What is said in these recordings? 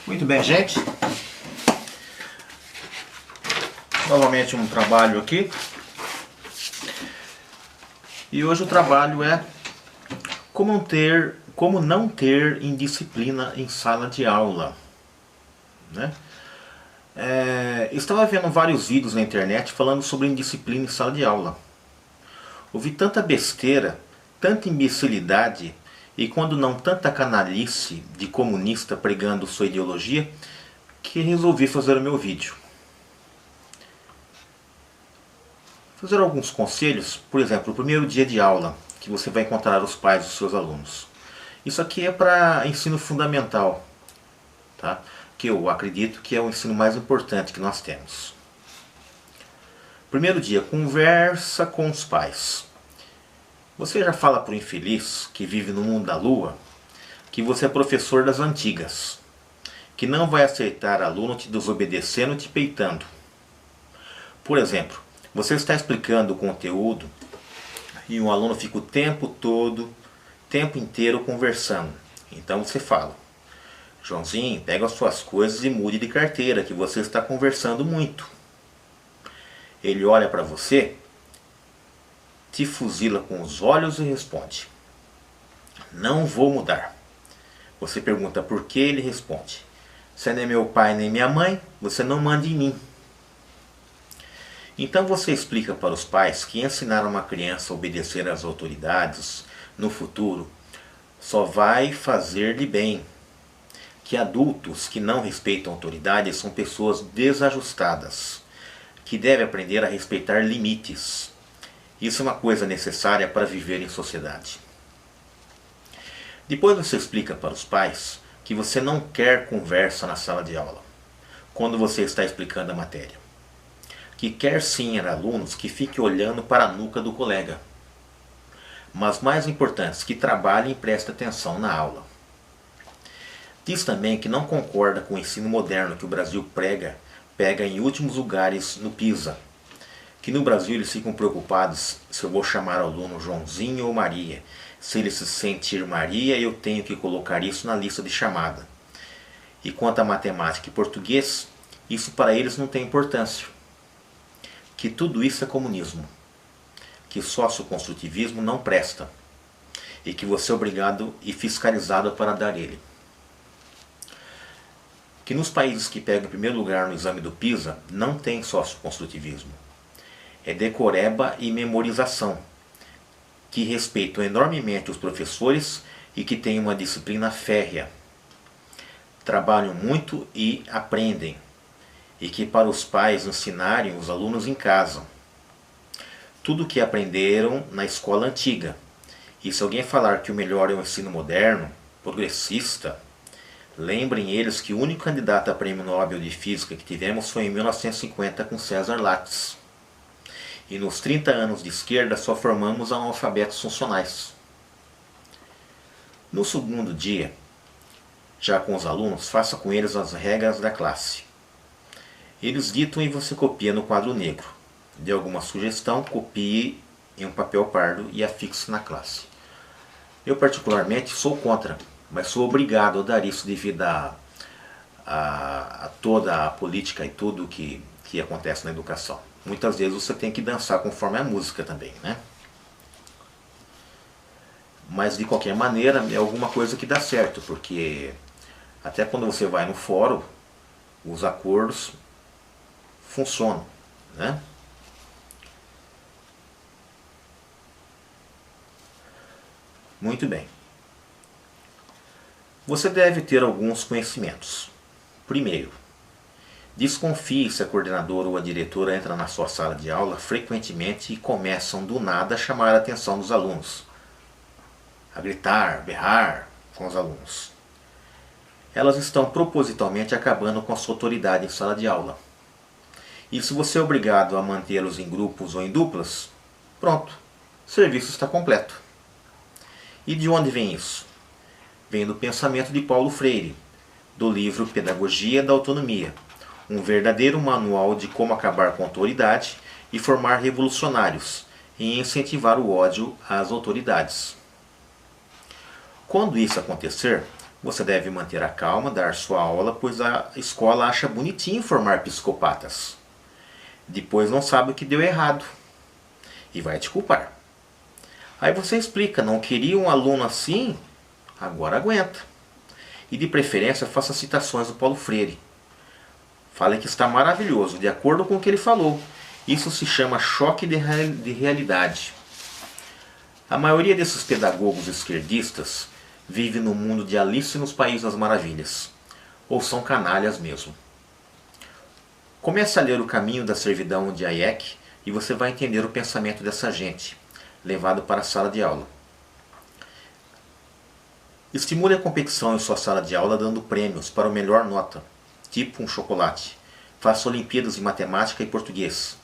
Muito bem, gente. Novamente um trabalho aqui. E hoje o trabalho é como não ter indisciplina em sala de aula, né? Estava vendo vários vídeos na internet falando sobre indisciplina em sala de aula. Ouvi tanta besteira, tanta imbecilidade e quando não tanta canalice de comunista pregando sua ideologia, que resolvi fazer o meu vídeo. Fazer alguns conselhos, por exemplo, o primeiro dia de aula, que você vai encontrar os pais dos seus alunos. Isso aqui é para ensino fundamental, tá? Que eu acredito que é o ensino mais importante que nós temos. Primeiro dia, conversa com os pais. Você já fala para o infeliz que vive no mundo da lua que você é professor das antigas, que não vai aceitar aluno te desobedecendo e te peitando. Por exemplo, você está explicando o conteúdo e um aluno fica o tempo inteiro conversando. Então você fala: Joãozinho, pega as suas coisas e mude de carteira, que você está conversando muito. Ele olha para você, te fuzila com os olhos e responde: não vou mudar. Você pergunta por que, ele responde: você não é meu pai nem minha mãe, você não manda em mim. Então você explica para os pais que ensinar uma criança a obedecer às autoridades no futuro só vai fazer-lhe bem. Que adultos que não respeitam autoridades são pessoas desajustadas, que devem aprender a respeitar limites. Isso é uma coisa necessária para viver em sociedade. Depois você explica para os pais que você não quer conversa na sala de aula, quando você está explicando a matéria. Que quer sim alunos que fiquem olhando para a nuca do colega. Mas mais importante, que trabalhem e prestem atenção na aula. Diz também que não concorda com o ensino moderno que o Brasil pega em últimos lugares no PISA. Que no Brasil eles ficam preocupados se eu vou chamar o aluno Joãozinho ou Maria. Se ele se sentir Maria, eu tenho que colocar isso na lista de chamada. E quanto a matemática e português, isso para eles não tem importância. Que tudo isso é comunismo. Que socioconstrutivismo não presta. E que você é obrigado e fiscalizado para dar ele. Que nos países que pegam em primeiro lugar no exame do PISA, não tem socioconstrutivismo. É decoreba e memorização, que respeitam enormemente os professores e que têm uma disciplina férrea. Trabalham muito e aprendem, e que para os pais ensinarem os alunos em casa. Tudo o que aprenderam na escola antiga. E se alguém falar que o melhor é o ensino moderno, progressista, lembrem eles que o único candidato a prêmio Nobel de Física que tivemos foi em 1950 com César Lattes. E nos 30 anos de esquerda só formamos analfabetos funcionais. No segundo dia, já com os alunos, faça com eles as regras da classe. Eles ditam e você copia no quadro negro. Dê alguma sugestão, copie em um papel pardo e afixe na classe. Eu particularmente sou contra, mas sou obrigado a dar isso devido a toda a política e tudo que acontece na educação. Muitas vezes você tem que dançar conforme a música também, né? Mas de qualquer maneira é alguma coisa que dá certo, porque até quando você vai no fórum, os acordos funcionam, né? Muito bem. Você deve ter alguns conhecimentos. Primeiro, desconfie se a coordenadora ou a diretora entra na sua sala de aula frequentemente e começam do nada a chamar a atenção dos alunos, a gritar, berrar com os alunos. Elas estão propositalmente acabando com a sua autoridade em sala de aula. E se você é obrigado a mantê-los em grupos ou em duplas, pronto, o serviço está completo. E de onde vem isso? Vem do pensamento de Paulo Freire, do livro Pedagogia da Autonomia, um verdadeiro manual de como acabar com a autoridade e formar revolucionários e incentivar o ódio às autoridades. Quando isso acontecer, Você deve manter a calma, dar sua aula, pois a escola acha bonitinho formar psicopatas. Depois não sabe o que deu errado e vai te culpar. Aí você explica, não queria um aluno assim? Agora aguenta. E de preferência faça citações do Paulo Freire. Fale que está maravilhoso, de acordo com o que ele falou. Isso se chama choque de realidade. A maioria desses pedagogos esquerdistas vive no mundo de Alice nos Países das Maravilhas. Ou são canalhas mesmo. Comece a ler O Caminho da Servidão de Hayek e você vai entender o pensamento dessa gente, levado para a sala de aula. Estimule a competição em sua sala de aula dando prêmios para o melhor nota, tipo um chocolate. Faça Olimpíadas de Matemática e Português.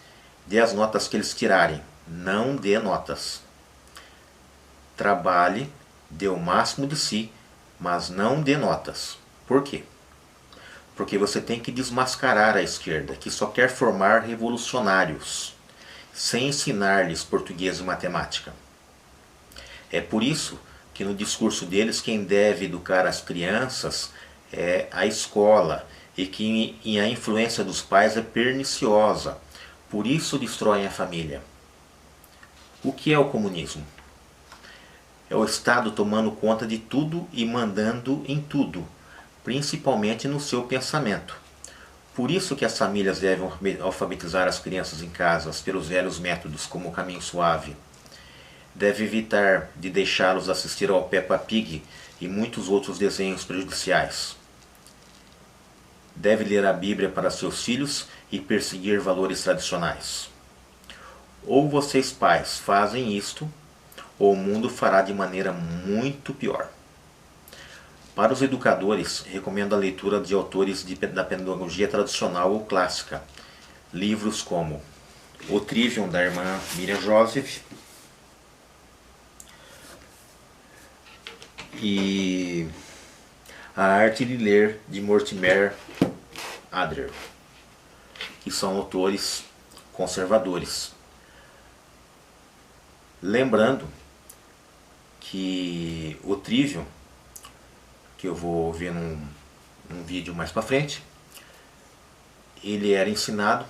Dê as notas que eles tirarem, não dê notas. Trabalhe, dê o máximo de si, mas não dê notas. Por quê? Porque você tem que desmascarar a esquerda, que só quer formar revolucionários, sem ensinar-lhes português e matemática. É por isso que no discurso deles quem deve educar as crianças é a escola e que a influência dos pais é perniciosa. Por isso destroem a família. O que é o comunismo? É o Estado tomando conta de tudo e mandando em tudo, principalmente no seu pensamento. Por isso que as famílias devem alfabetizar as crianças em casa pelos velhos métodos, como o caminho suave. Deve evitar de deixá-los assistir ao Peppa Pig e muitos outros desenhos prejudiciais. Deve ler a Bíblia para seus filhos e perseguir valores tradicionais. Ou vocês pais fazem isto, ou o mundo fará de maneira muito pior. Para os educadores, recomendo a leitura de autores da pedagogia tradicional ou clássica. Livros como O Trivium, da irmã Miriam Joseph, e A Arte de Ler, de Mortimer Adler, que são autores conservadores. Lembrando que o Trivium, que eu vou ver num vídeo mais para frente, ele era ensinado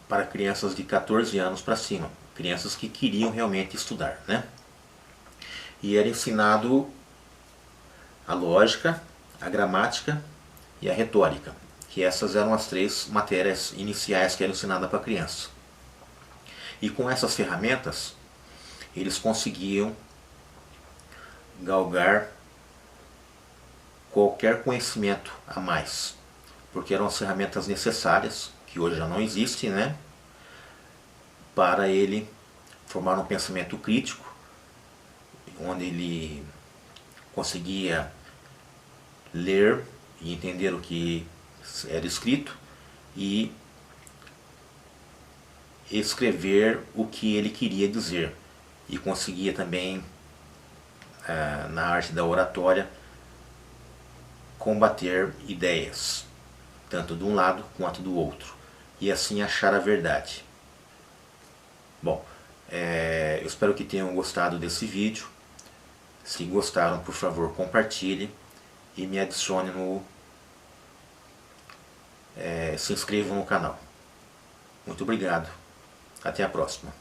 para crianças de 14 anos para cima, crianças que queriam realmente estudar, né? E era ensinado a lógica, a gramática e a retórica, que essas eram as 3 matérias iniciais que eram ensinadas para a criança. E com essas ferramentas, eles conseguiam galgar qualquer conhecimento a mais, porque eram as ferramentas necessárias, que hoje já não existem, né, para ele formar um pensamento crítico, onde ele conseguia ler e entender o que era escrito e escrever o que ele queria dizer, e conseguia também, na arte da oratória, combater ideias, tanto de um lado quanto do outro, e assim achar a verdade. Bom, eu espero que tenham gostado desse vídeo. Se gostaram, por favor, compartilhe e me adicione se inscrevam no canal. Muito obrigado. Até a próxima.